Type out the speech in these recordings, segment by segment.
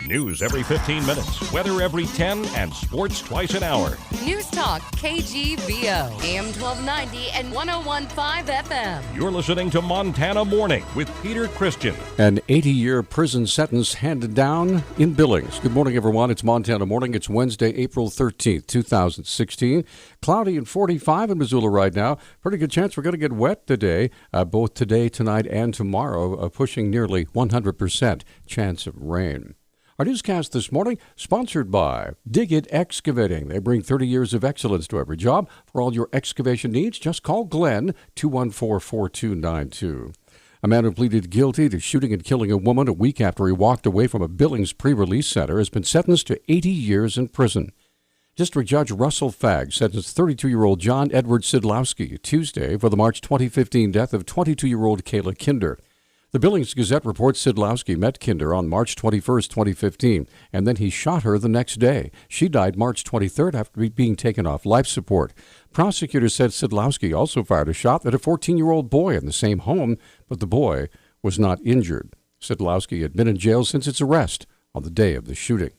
News every 15 minutes, weather every 10, and sports twice an hour. Newstalk, KGVO, AM 1290 and 101.5 FM. You're listening to Montana Morning with Peter Christian. An 80-year prison sentence handed down in Billings. Good morning, everyone. It's Montana Morning. It's Wednesday, April 13th, 2016. Cloudy and 45 in Missoula right now. Pretty good chance we're going to get wet today, both today, tonight, and tomorrow, pushing nearly 100% chance of rain. Our newscast this morning, sponsored by Dig It Excavating. They bring 30 years of excellence to every job. For all your excavation needs, just call Glenn, 214-4292. A man who pleaded guilty to shooting and killing a woman a week after he walked away from a Billings pre-release center has been sentenced to 80 years in prison. District Judge Russell Fagg sentenced 32-year-old John Edward Sidlowski Tuesday for the March 2015 death of 22-year-old Kayla Kinder. The Billings Gazette reports Sidlowski met Kinder on March 21, 2015, and then he shot her the next day. She died March 23rd after being taken off life support. Prosecutors said Sidlowski also fired a shot at a 14-year-old boy in the same home, but the boy was not injured. Sidlowski had been in jail since its arrest on the day of the shooting.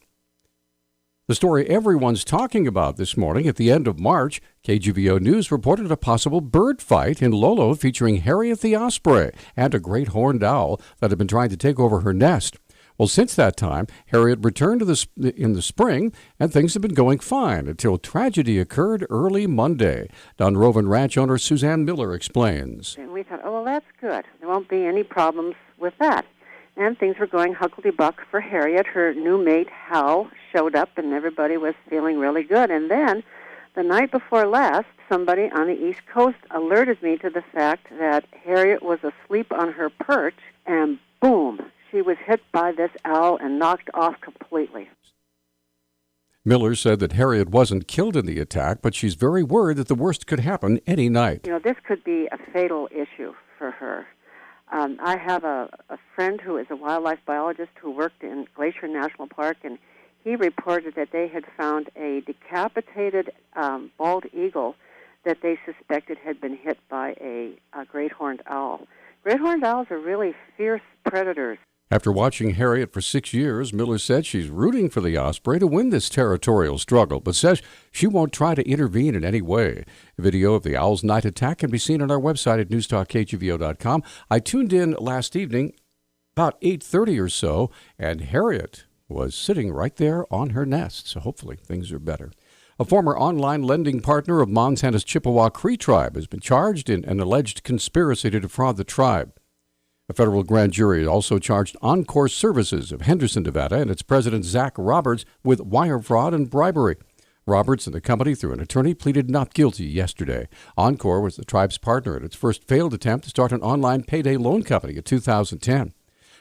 The story everyone's talking about this morning, at the end of March, KGVO News reported a possible bird fight in Lolo featuring Harriet the Osprey and a great horned owl that had been trying to take over her nest. Well, since that time, Harriet returned in the spring, and things have been going fine until tragedy occurred early Monday. Dunroven Ranch owner Suzanne Miller explains. And we thought, oh, well, that's good. There won't be any problems with that. And things were going huckle-de-buck for Harriet. Her new mate, Hal, showed up, and everybody was feeling really good. And then, the night before last, somebody on the East Coast alerted me to the fact that Harriet was asleep on her perch, and boom, she was hit by this owl and knocked off completely. Miller said that Harriet wasn't killed in the attack, but she's very worried that the worst could happen any night. You know, this could be a fatal issue for her. I have a friend who is a wildlife biologist who worked in Glacier National Park, and he reported that they had found a decapitated bald eagle that they suspected had been hit by a great horned owl. Great horned owls are really fierce predators. After watching Harriet for 6 years, Miller said she's rooting for the osprey to win this territorial struggle, but says she won't try to intervene in any way. A video of the owl's night attack can be seen on our website at newstalkkgvo.com. I tuned in last evening, about 8:30 or so, and Harriet was sitting right there on her nest, so hopefully things are better. A former online lending partner of Montana's Chippewa Cree tribe has been charged in an alleged conspiracy to defraud the tribe. A federal grand jury also charged Encore Services of Henderson, Nevada, and its president, Zach Roberts, with wire fraud and bribery. Roberts and the company, through an attorney, pleaded not guilty yesterday. Encore was the tribe's partner in its first failed attempt to start an online payday loan company in 2010.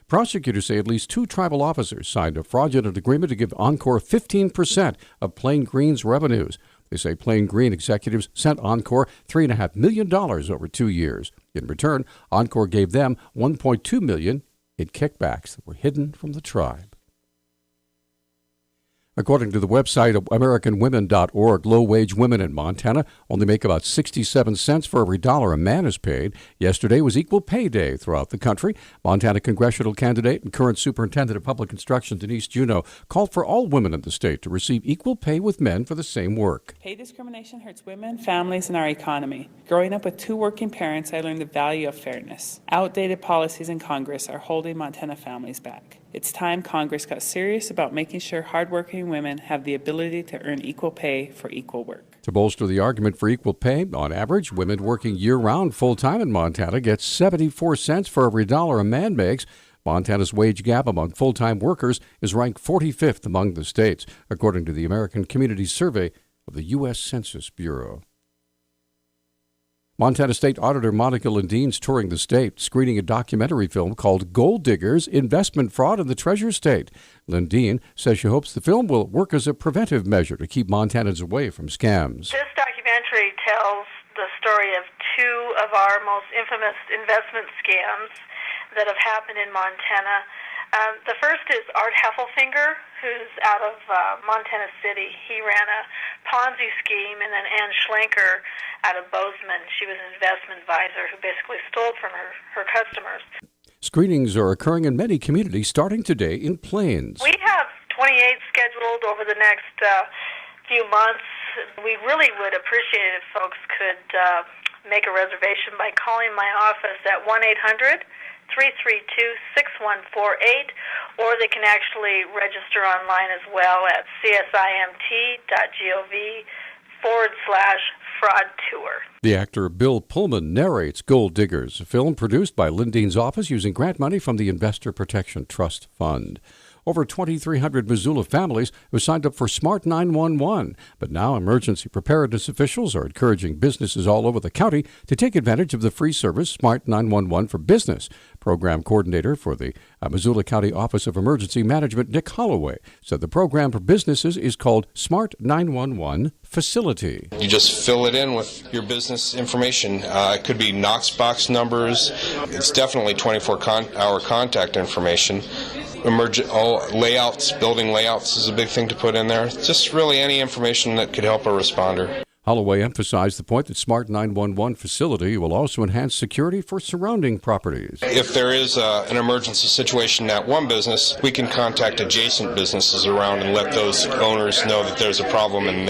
Prosecutors say at least 2 tribal officers signed a fraudulent agreement to give Encore 15% of Plain Green's revenues. They say Plain Green executives sent Encore $3.5 million over 2 years. In return, Encore gave them $1.2 million in kickbacks that were hidden from the tribe. According to the website of AmericanWomen.org, low-wage women in Montana only make about 67 cents for every dollar a man is paid. Yesterday was Equal Pay Day throughout the country. Montana congressional candidate and current superintendent of public instruction Denise Juneau called for all women in the state to receive equal pay with men for the same work. Pay discrimination hurts women, families, and our economy. Growing up with 2 working parents, I learned the value of fairness. Outdated policies in Congress are holding Montana families back. It's time Congress got serious about making sure hardworking women have the ability to earn equal pay for equal work. To bolster the argument for equal pay, on average, women working year-round full-time in Montana get 74 cents for every dollar a man makes. Montana's wage gap among full-time workers is ranked 45th among the states, according to the American Community Survey of the U.S. Census Bureau. Montana State Auditor Monica Lindine's touring the state, screening a documentary film called Gold Diggers, Investment Fraud in the Treasure State. Lindine says she hopes the film will work as a preventive measure to keep Montanans away from scams. This documentary tells the story of 2 of our most infamous investment scams that have happened in Montana. The first is Art Heffelfinger, who's out of Montana City. He ran a Ponzi scheme, and then Ann Schlenker out of Bozeman. She was an investment advisor who basically stole from her customers. Screenings are occurring in many communities starting today in Plains. We have scheduled over the next few months. We really would appreciate it if folks could make a reservation by calling my office at 1-800-332-6148, or they can actually register online as well at csimt.gov/fraud tour. The actor Bill Pullman narrates Gold Diggers, a film produced by Lindine's office using grant money from the Investor Protection Trust Fund. Over 2,300 Missoula families have signed up for Smart 911, but now emergency preparedness officials are encouraging businesses all over the county to take advantage of the free service Smart 911 for Business. Program coordinator for the Missoula County Office of Emergency Management, Nick Holloway, said the program for businesses is called Smart 911 Facility. You just fill it in with your business information. It could be Knox box numbers. It's definitely 24-hour contact information. Layouts, building layouts is a big thing to put in there. Just really any information that could help a responder. Holloway emphasized the point that Smart 911 Facility will also enhance security for surrounding properties. If there is an emergency situation at one business, we can contact adjacent businesses around and let those owners know that there's a problem and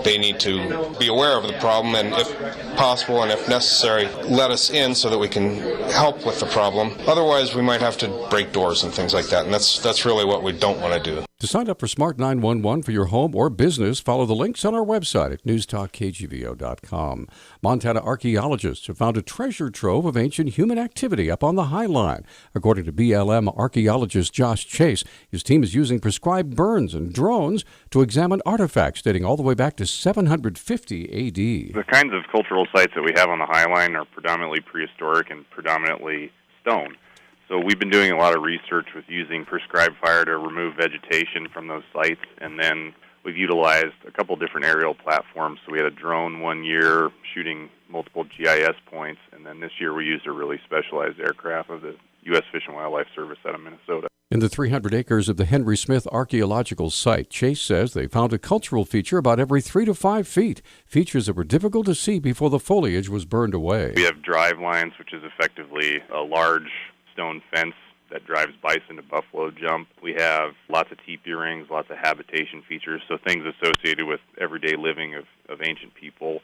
they need to be aware of the problem, and if possible and if necessary, let us in so that we can help with the problem. Otherwise, we might have to break doors and things like that, and that's really what we don't want to do. To sign up for Smart 911 for your home or business, follow the links on our website at newstalkkgvo.com. Montana archaeologists have found a treasure trove of ancient human activity up on the High Line. According to BLM archaeologist Josh Chase, his team is using prescribed burns and drones to examine artifacts dating all the way back to 750 A.D. The kinds of cultural sites that we have on the High Line are predominantly prehistoric and predominantly stone. So we've been doing a lot of research with using prescribed fire to remove vegetation from those sites, and then we've utilized a couple different aerial platforms. So we had a drone one year shooting multiple GIS points, and then this year we used a really specialized aircraft of the U.S. Fish and Wildlife Service out of Minnesota. In the 300 acres of the Henry Smith Archaeological Site, Chase says they found a cultural feature about every 3 to 5 feet, features that were difficult to see before the foliage was burned away. We have drive lines, which is effectively a large stone fence that drives bison to buffalo jump. We have lots of teepee rings, lots of habitation features, so things associated with everyday living of ancient people.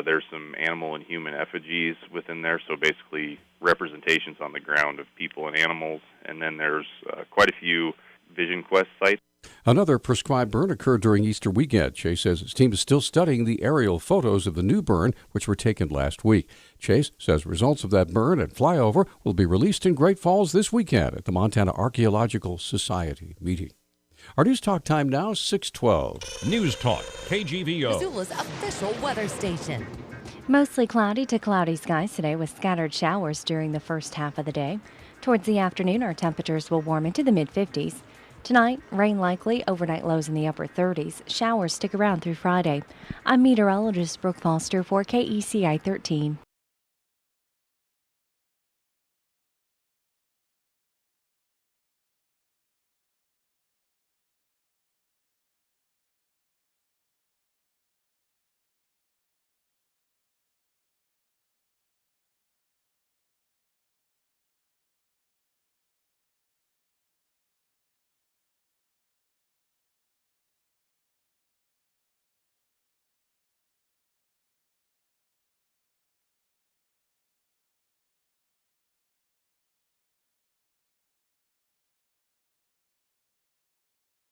There's some animal and human effigies within there, so basically representations on the ground of people and animals. And then there's quite a few Vision Quest sites. Another prescribed burn occurred during Easter weekend. Chase says his team is still studying the aerial photos of the new burn, which were taken last week. Chase says results of that burn and flyover will be released in Great Falls this weekend at the Montana Archaeological Society meeting. Our News Talk time now, 6:12. News Talk, KGVO. Missoula's official weather station. Mostly cloudy to cloudy skies today with scattered showers during the first half of the day. Towards the afternoon, our temperatures will warm into the mid-50s. Tonight, rain likely, overnight lows in the upper 30s. Showers stick around through Friday. I'm meteorologist Brooke Foster for KECI 13.